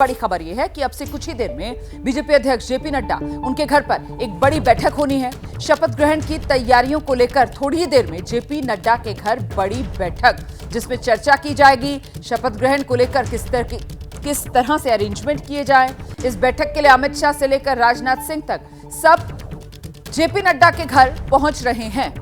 बड़ी खबर यह है कि अब से कुछ ही देर में बीजेपी अध्यक्ष जेपी नड्डा उनके घर पर एक बड़ी बैठक होनी है। शपथ ग्रहण की तैयारियों को लेकर थोड़ी ही देर में जेपी नड्डा के घर बड़ी बैठक, जिसमें चर्चा की जाएगी शपथ ग्रहण को लेकर किस तरह से अरेंजमेंट किए जाए। इस बैठक के लिए अमित शाह से लेकर राजनाथ सिंह तक सब जेपी नड्डा के घर पहुंच रहे हैं।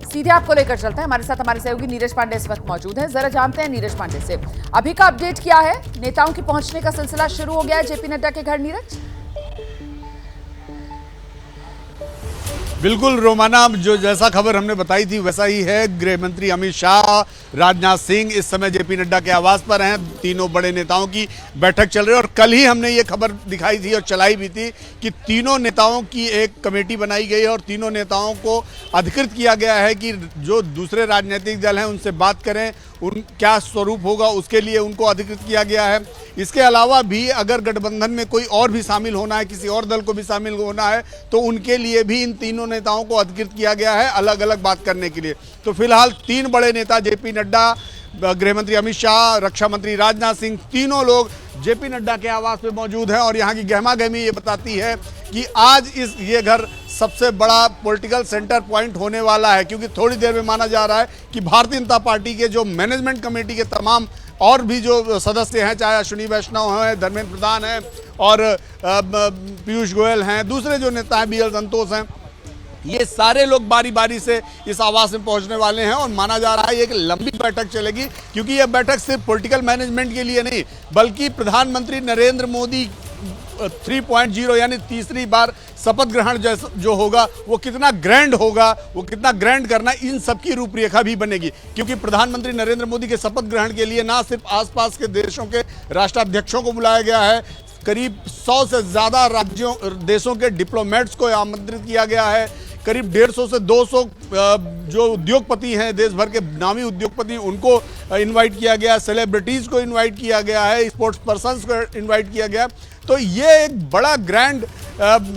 सीधे आपको लेकर चलते हैं, हमारे साथ हमारे सहयोगी नीरज पांडे इस वक्त मौजूद हैं। जरा जानते हैं नीरज पांडे से अभी का अपडेट क्या है। नेताओं के पहुंचने का सिलसिला शुरू हो गया है जेपी नड्डा के घर। नीरज, बिल्कुल रोमाना, जो जैसा खबर हमने बताई थी वैसा ही है। गृह मंत्री अमित शाह, राजनाथ सिंह इस समय जेपी नड्डा के आवास पर हैं। तीनों बड़े नेताओं की बैठक चल रही है और कल ही हमने ये खबर दिखाई थी और चलाई भी थी कि तीनों नेताओं की एक कमेटी बनाई गई है और तीनों नेताओं को अधिकृत किया गया है कि जो दूसरे राजनीतिक दल हैं उनसे बात करें, उन क्या स्वरूप होगा उसके लिए उनको अधिकृत किया गया है। इसके अलावा भी अगर गठबंधन में कोई और भी शामिल होना है, किसी और दल को भी शामिल होना है, तो उनके लिए भी इन तीनों नेताओं को अधिकृत किया गया है अलग अलग बात करने के लिए। तो फिलहाल तीन बड़े नेता जेपी नड्डा, गृह मंत्री अमित शाह, रक्षा मंत्री राजनाथ सिंह, तीनों लोग जेपी नड्डा के आवास पे मौजूद हैं और यहाँ की गहमागहमी ये बताती है कि आज ये घर सबसे बड़ा पॉलिटिकल सेंटर पॉइंट होने वाला है, क्योंकि थोड़ी देर में माना जा रहा है कि भारतीय जनता पार्टी के जो मैनेजमेंट कमेटी के तमाम और भी जो सदस्य हैं, चाहे अश्विनी वैष्णव हैं, धर्मेंद्र प्रधान हैं और पीयूष गोयल हैं, दूसरे जो नेता हैं BL संतोष हैं, ये सारे लोग बारी बारी से इस आवास में पहुंचने वाले हैं और माना जा रहा है एक लंबी बैठक चलेगी, क्योंकि यह बैठक सिर्फ पॉलिटिकल मैनेजमेंट के लिए नहीं बल्कि प्रधानमंत्री नरेंद्र मोदी 3.0 यानी तीसरी बार शपथ ग्रहण जो होगा वो कितना ग्रैंड होगा, वो कितना ग्रैंड करना, इन सब की रूपरेखा भी बनेगी। क्योंकि प्रधानमंत्री नरेंद्र मोदी के शपथ ग्रहण के लिए ना सिर्फ आसपास के देशों के राष्ट्राध्यक्षों को बुलाया गया है, करीब 100 से ज़्यादा देशों के डिप्लोमेट्स को आमंत्रित किया गया है, करीब 150 से 200 जो उद्योगपति हैं, देश भर के नामी उद्योगपति, उनको इनवाइट किया गया, सेलिब्रिटीज़ को इनवाइट किया गया है, स्पोर्ट्स पर्सन्स को इनवाइट किया गया। तो ये एक बड़ा ग्रैंड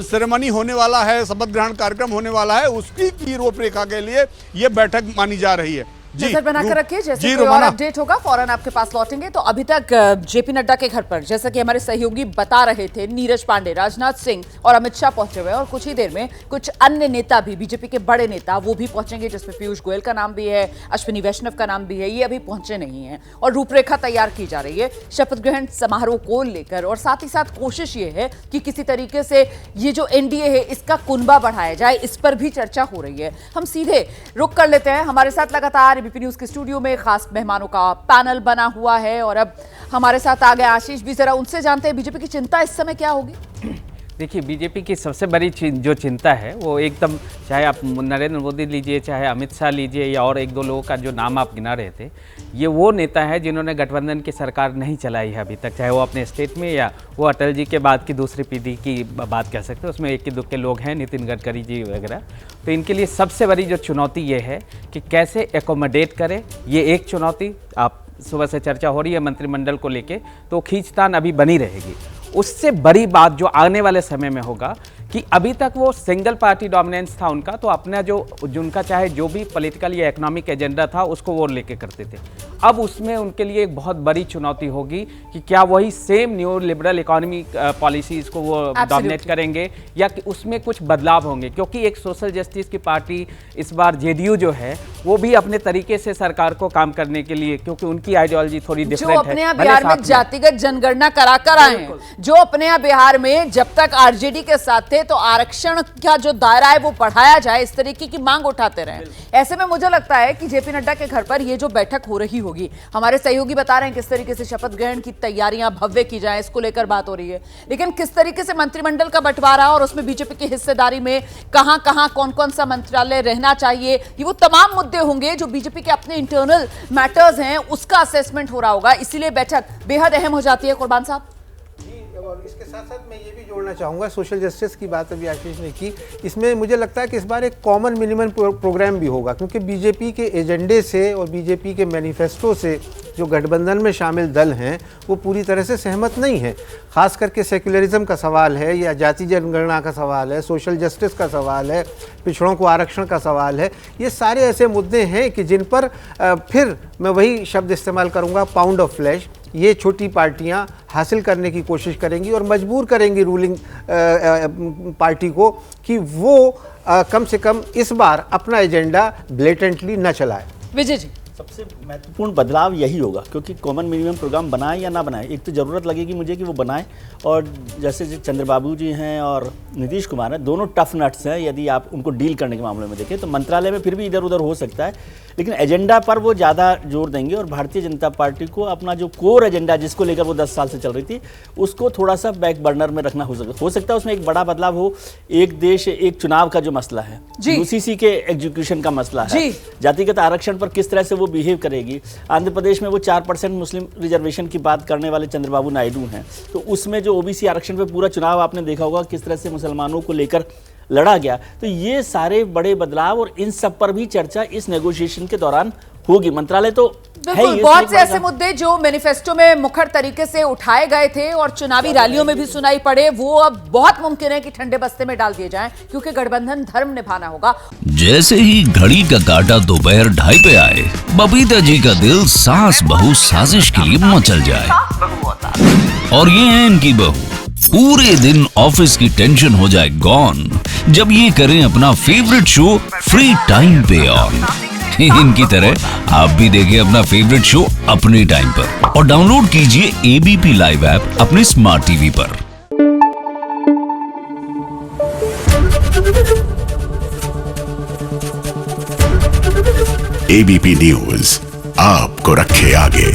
सेरेमनी होने वाला है, शपथ ग्रहण कार्यक्रम होने वाला है, उसकी की रूपरेखा के लिए ये बैठक मानी जा रही है। नजर बनाकर रखिए, जैसे कोई और अपडेट होगा फौरन आपके पास लौटेंगे। तो अभी तक जेपी नड्डा के घर पर, जैसा कि हमारे सहयोगी बता रहे थे, नीरज पांडे, राजनाथ सिंह और अमित शाह पहुंचे हुए हैं और कुछ ही देर में कुछ अन्य नेता भी, बीजेपी के बड़े नेता, वो भी पहुंचेंगे, जिसमें पीयूष गोयल का नाम भी है, अश्विनी वैष्णव का नाम भी है। ये अभी पहुंचे नहीं है और रूपरेखा तैयार की जा रही है शपथ ग्रहण समारोह को लेकर। और साथ ही साथ कोशिश ये है कि किसी तरीके से ये जो एनडीए है इसका कुनबा बढ़ाया जाए, इस पर भी चर्चा हो रही है। हम सीधे रुक कर लेते हैं, हमारे साथ लगातार एबीपी न्यूज के स्टूडियो में खास मेहमानों का पैनल बना हुआ है और अब हमारे साथ आ गए आशीष भी। जरा उनसे जानते हैं बीजेपी की चिंता इस समय क्या होगी। देखिए, बीजेपी की सबसे बड़ी जो चिंता है वो एकदम, चाहे आप नरेंद्र मोदी लीजिए, चाहे अमित शाह लीजिए, या और एक दो लोगों का जो नाम आप गिना रहे थे, ये वो नेता है जिन्होंने गठबंधन की सरकार नहीं चलाई है अभी तक, चाहे वो अपने स्टेट में या वो अटल जी के बाद की दूसरी पीढ़ी की बात कह सकते हैं, उसमें एक के दो के लोग हैं, नितिन गडकरी जी वगैरह। तो इनके लिए सबसे बड़ी जो चुनौती ये है कि कैसे एकोमोडेट करें, ये एक चुनौती। आप सुबह से चर्चा हो रही है मंत्रिमंडल को लेके, तो खींचतान अभी बनी रहेगी। उससे बड़ी बात जो आने वाले समय में होगा कि अभी तक वो सिंगल पार्टी डोमिनेंस था उनका, तो अपना जो उनका चाहे जो भी पॉलिटिकल या इकोनॉमिक एजेंडा था उसको वो लेके करते थे। अब उसमें उनके लिए एक बहुत बड़ी चुनौती होगी कि क्या वही same new liberal economy policies को वो डोमिनेट करेंगे या कि उसमें कुछ बदलाव होंगे। क्योंकि एक सोशल जस्टिस की पार्टी इस बार जेडीयू जो है वो भी अपने तरीके से सरकार को काम करने के लिए, क्योंकि उनकी आइडियोलॉजी थोड़ी डिफरेंट है। जो अपने यहाँ बिहार में जातिगत जनगणना करा कर आए हैं, जो अपने यहाँ बिहार में जब तक आरजेडी के साथ थे तो आरक्षण का जो दायरा है वो बढ़ाया जाए, इस तरीके की मांग उठाते रहे। ऐसे में मुझे लगता है कि जेपी नड्डा के घर पर ये जो बैठक हो रही होगी, हमारे सहयोगी बता रहे हैं किस तरीके से शपथ ग्रहण की तैयारियां भव्य की जाए, इसको लेकर बात हो रही है। लेकिन किस तरीके से मंत्रिमंडल का बंटवारा और उसमें बीजेपी की हिस्सेदारी में कहां कहां कौन कौन सा मंत्रालय रहना चाहिए, ये वो तमाम मुद्दे होंगे जो बीजेपी के अपने इंटरनल मैटर्स हैं, उसका असेसमेंट हो रहा होगा। इसीलिए बैठक बेहद अहम हो जाती है। कुर्बान साहब, और इसके साथ साथ मैं ये भी जोड़ना चाहूँगा, सोशल जस्टिस की बात अभी आशीष ने की, इसमें मुझे लगता है कि इस बार एक कॉमन मिनिमम प्रोग्राम भी होगा, क्योंकि बीजेपी के एजेंडे से और बीजेपी के मैनिफेस्टो से जो गठबंधन में शामिल दल हैं वो पूरी तरह से सहमत नहीं है। ख़ास करके सेक्युलरिज्म का सवाल है, या जाति जनगणना का सवाल है, सोशल जस्टिस का सवाल है, पिछड़ों को आरक्षण का सवाल है। ये सारे ऐसे मुद्दे हैं कि जिन पर फिर मैं वही शब्द इस्तेमाल करूँगा, पाउंड ऑफ फ्लैश, ये छोटी पार्टियां हासिल करने की कोशिश करेंगी और मजबूर करेंगी रूलिंग पार्टी को कि वो कम से कम इस बार अपना एजेंडा ब्लेटेंटली न चलाए। विजय जी, सबसे महत्वपूर्ण बदलाव यही होगा, क्योंकि कॉमन मिनिमम प्रोग्राम बनाए या ना बनाए, एक तो ज़रूरत लगेगी मुझे कि वो बनाएं, और जैसे चंद्रबाबू जी हैं और नीतीश कुमार हैं, दोनों टफ नट्स हैं। यदि आप उनको डील करने के मामले में देखें तो मंत्रालय में फिर भी इधर उधर हो सकता है, लेकिन एजेंडा पर वो ज़्यादा जोर देंगे। और भारतीय जनता पार्टी को अपना जो कोर एजेंडा जिसको लेकर वो 10 साल से चल रही थी, उसको थोड़ा सा बैक बर्नर में रखना हो सकता है उसमें एक बड़ा बदलाव हो। एक देश एक चुनाव का जो मसला है, यूसीसी के एग्जीक्यूशन का मसला है, जातिगत आरक्षण पर किस तरह से वो बिहेव करेगी। आंध्र प्रदेश में वो 4% मुस्लिम रिजर्वेशन की बात करने वाले चंद्रबाबू नायडू हैं, तो उसमें जो ओबीसी आरक्षण पे पूरा चुनाव आपने देखा होगा किस तरह से मुसलमानों को लेकर लड़ा गया। तो ये सारे बड़े बदलाव और इन सब पर भी चर्चा इस नेगोशिएशन के दौरान होगी। मंत्रालय तो बिल्कुल, बहुत से ऐसे मुद्दे जो मैनिफेस्टो में मुखर तरीके से उठाए गए थे और चुनावी रैलियों में भी सुनाई पड़े, वो अब बहुत मुमकिन है कि ठंडे बस्ते में डाल दिए जाएं, क्योंकि गठबंधन धर्म निभाना होगा। जैसे ही घड़ी का काटा दोपहर 2:30 पे आए, बबीता जी का दिल सास बहू साजिश के लिए मचल जाए। और ये है इनकी बहू, पूरे दिन ऑफिस की टेंशन हो जाए गॉन जब ये करें अपना फेवरेट शो फ्री टाइम पे ऑन। इनकी तरह आप भी देखिए अपना फेवरेट शो अपने टाइम पर और डाउनलोड कीजिए एबीपी लाइव ऐप अपने स्मार्ट टीवी पर। एबीपी न्यूज आपको रखे आगे।